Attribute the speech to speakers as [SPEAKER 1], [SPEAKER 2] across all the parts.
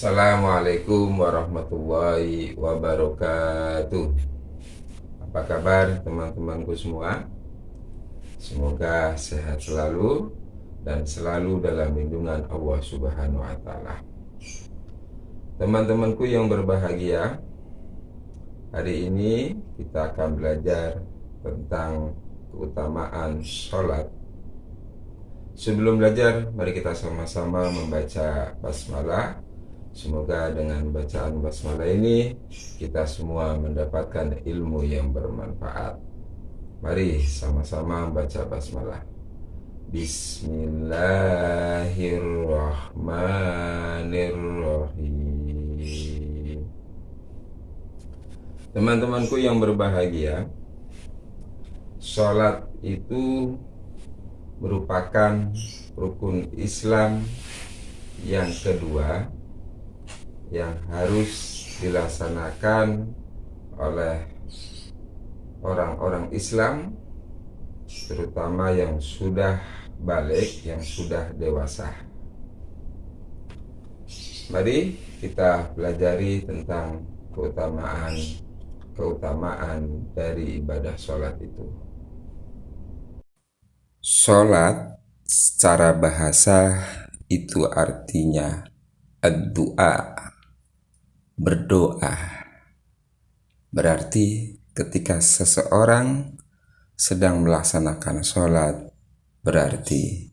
[SPEAKER 1] Assalamualaikum warahmatullahi wabarakatuh. Apa kabar teman-temanku semua? Semoga sehat selalu dan selalu dalam lindungan Allah Subhanahu wa Ta'ala. Teman-temanku yang berbahagia, hari ini kita akan belajar tentang keutamaan sholat. Sebelum belajar, mari kita sama-sama membaca basmalah. Semoga dengan bacaan basmalah ini kita semua mendapatkan ilmu yang bermanfaat. Mari sama-sama baca basmalah. Bismillahirrahmanirrahim. Teman-temanku yang berbahagia, sholat itu merupakan rukun Islam yang kedua yang harus dilaksanakan oleh orang-orang Islam, terutama yang sudah balik, yang sudah dewasa. Mari kita pelajari tentang keutamaan dari ibadah sholat itu. Sholat secara bahasa itu artinya ad-du'a, berdoa. Berarti ketika seseorang sedang melaksanakan sholat, berarti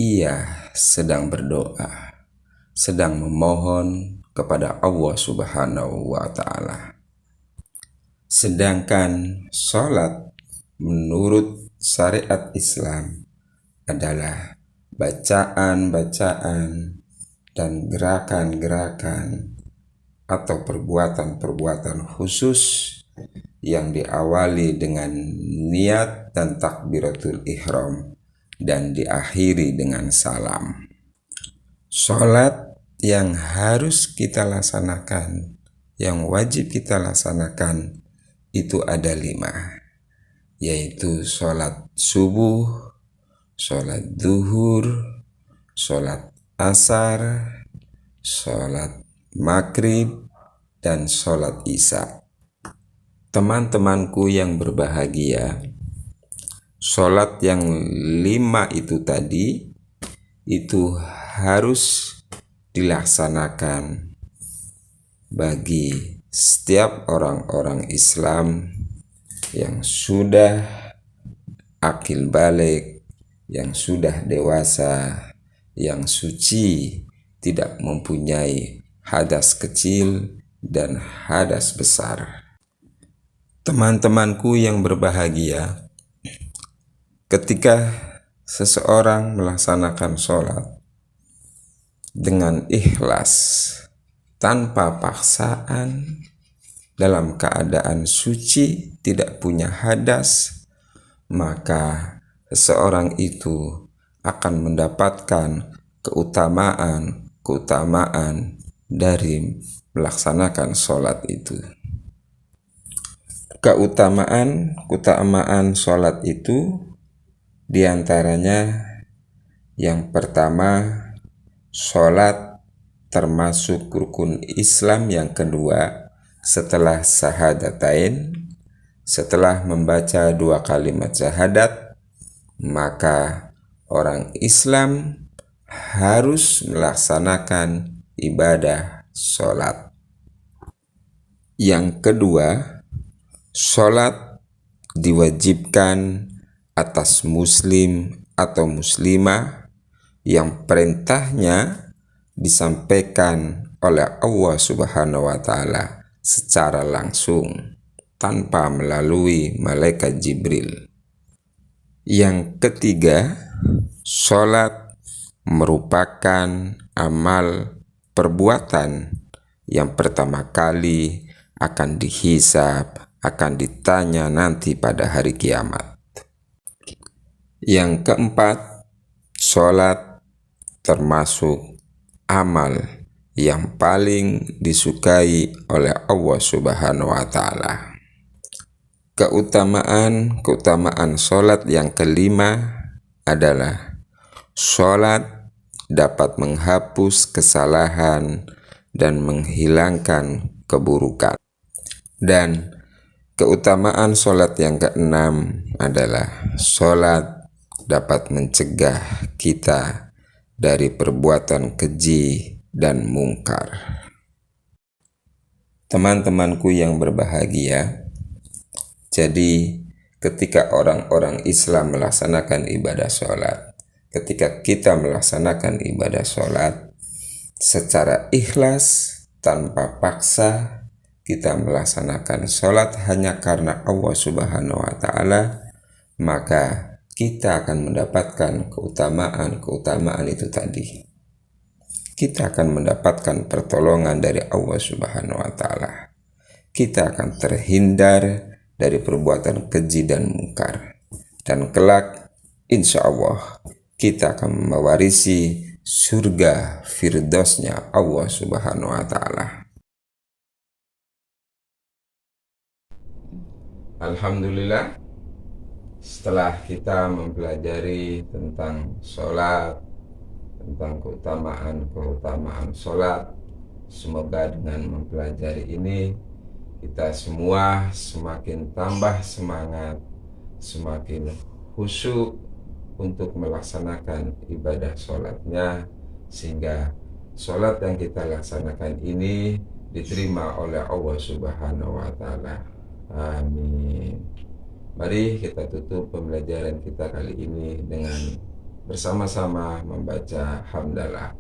[SPEAKER 1] ia sedang berdoa, sedang memohon kepada Allah Subhanahu wa Ta'ala. Sedangkan sholat menurut syariat Islam adalah bacaan-bacaan dan gerakan-gerakan atau perbuatan-perbuatan khusus yang diawali dengan niat dan takbiratul ihram dan diakhiri dengan salam. Sholat yang harus kita laksanakan, yang wajib kita laksanakan itu ada 5, yaitu sholat subuh, sholat duhur, sholat asar, sholat maghrib, dan sholat isya. Teman-temanku yang berbahagia, sholat yang 5 itu tadi itu harus dilaksanakan bagi setiap orang-orang Islam yang sudah akil balik, yang sudah dewasa, yang suci, tidak mempunyai hadas kecil dan hadas besar. Teman-temanku yang berbahagia, ketika seseorang melaksanakan sholat dengan ikhlas, tanpa paksaan, dalam keadaan suci, tidak punya hadas, maka seseorang itu akan mendapatkan keutamaan dari melaksanakan sholat itu. Keutamaan sholat itu diantaranya yang pertama, sholat termasuk rukun Islam yang kedua setelah syahadatain. Setelah membaca 2 kalimat syahadat, maka orang Islam harus melaksanakan ibadah sholat. Yang kedua, sholat diwajibkan atas muslim atau muslimah yang perintahnya disampaikan oleh Allah Subhanahu wa Ta'ala secara langsung tanpa melalui malaikat Jibril. Yang ketiga, sholat merupakan amal perbuatan yang pertama kali akan dihisab, akan ditanya nanti pada hari kiamat. Yang keempat, sholat termasuk amal yang paling disukai oleh Allah Subhanahu wa Ta'ala. Keutamaan sholat yang kelima adalah sholat dapat menghapus kesalahan dan menghilangkan keburukan. Dan keutamaan sholat yang keenam adalah sholat dapat mencegah kita dari perbuatan keji dan mungkar. Teman-temanku yang berbahagia, jadi ketika orang-orang Islam melaksanakan ibadah sholat, ketika kita melaksanakan ibadah sholat secara ikhlas, tanpa paksa, kita melaksanakan sholat hanya karena Allah Subhanahu wa Ta'ala, maka kita akan mendapatkan keutamaan itu tadi. Kita akan mendapatkan pertolongan dari Allah Subhanahu wa Ta'ala. Kita akan terhindar dari perbuatan keji dan mungkar. Dan kelak, insya Allah, kita akan mewarisi surga firdausnya Allah Subhanahu wa Ta'ala. Alhamdulillah, setelah kita mempelajari tentang sholat, tentang keutamaan sholat, semoga dengan mempelajari ini kita semua semakin tambah semangat, semakin khusyuk untuk melaksanakan ibadah sholatnya, sehingga sholat yang kita laksanakan ini diterima oleh Allah Subhanahu wa Ta'ala. Amin. Mari kita tutup pembelajaran kita kali ini dengan bersama-sama membaca hamdalah.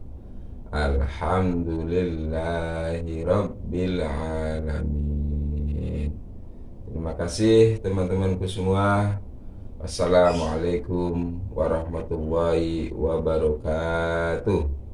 [SPEAKER 1] Alhamdulillahi Rabbil Alamin. Terima kasih teman-temanku semua. Wassalamualaikum warahmatullahi wabarakatuh.